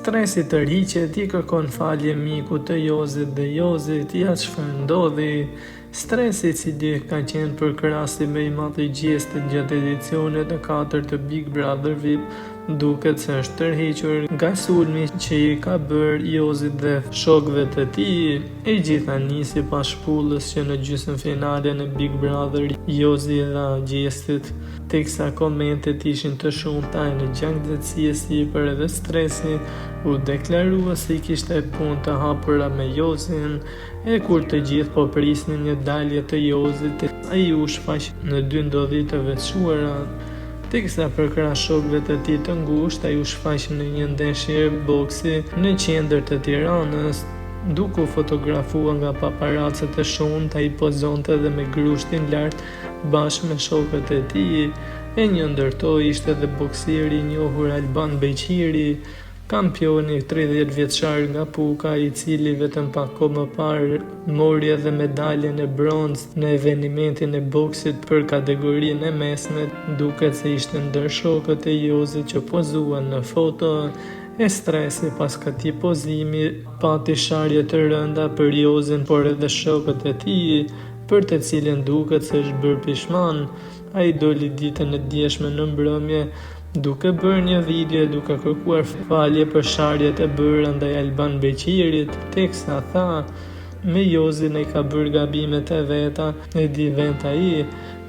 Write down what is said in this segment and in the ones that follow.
Stresi tërhiqet, i kërkon falje miku të Jozit dhe Jozit ja çfarë ndodhi. Stresi i cili ka qenë përkrahasi më i madh i gjestit gjatë edicionit të 4 të Big Brother VIP duket se është tërhequr nga sulmi që i ka bërë Jozit dhe shokëve të tij. E gjitha nisi pas shpullës që në gjysmëfinalen e Big Brother Jozi dha gjestit, teksa komentet ishin të shumta në gjaktësi e sipër edhe stresi u deklarua se i kishte punë të hapura me Jozin, e kur të gjithë po prisnin një dalje të Jozit, ai u shfaq në 2 ndodhi të veçuara. Teksa përkrah shokëve të tij të ngushtë, ai u shfaq në një ndeshje boksi në qendër të Tiranës. Duke u fotografuar nga paparacët e shumtë, ai pozonte edhe me grushtin lart bashkë me shokët e tij. E një ndër to ishte edhe boksieri i njohur Alban Beqiri, kampioni 30 vjeçar nga Puka, i cili vetëm pak kohë më parë mori edhe medaljen e bronzë në evenimentin e boksit për kategorinë e mesme. Duket se ishte ndër shokët e Jozit që pozuan në foto. E stresi pas këtij pozimi pati sharje të rënda për Jozin, por edhe shokët e tij, për të cilën duket se është bërë pishman. Ai doli ditën e djeshme në mbrëmje duke bërë një video duke kërkuar falje për sharjet e bëra ndaj Alban Beqirit, teksa tha, me Jozin ai ka bërë gabimet e veta, e di vend ai,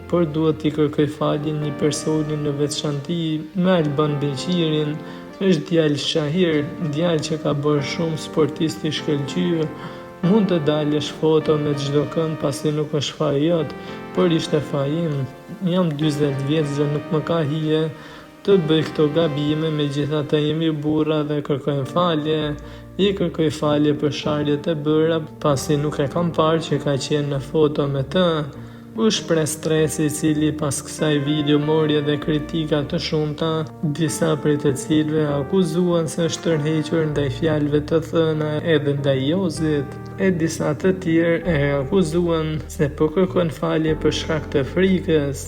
por duhet t'i kërkoj falje një personi në veçanti. Me Alban Beqirin është djalë shahir, djalë që ka bërë shumë, sportist i shkëlqyer. Mund të dalësh foto me çdo kënd pasi nuk është faji jot, por ishte faji im. Jam 40 vjeç dhe nuk më ka hije të bëj këto gabime, megjithatë jemi burra dhe kërkojmë falje. I kërkoj falje për sharjet e bëra pasi nuk e kam parë që ka qenë në foto me të. U shpreh stresi i cili pas kësaj video mori edhe kritika të shumta, disa prej të cilëve akuzuan se është tërhequr ndaj fjalëve të thëna edhe ndaj Jozit, e disa të tjerë e akuzuan se po kërkon falje për shkak të frikës.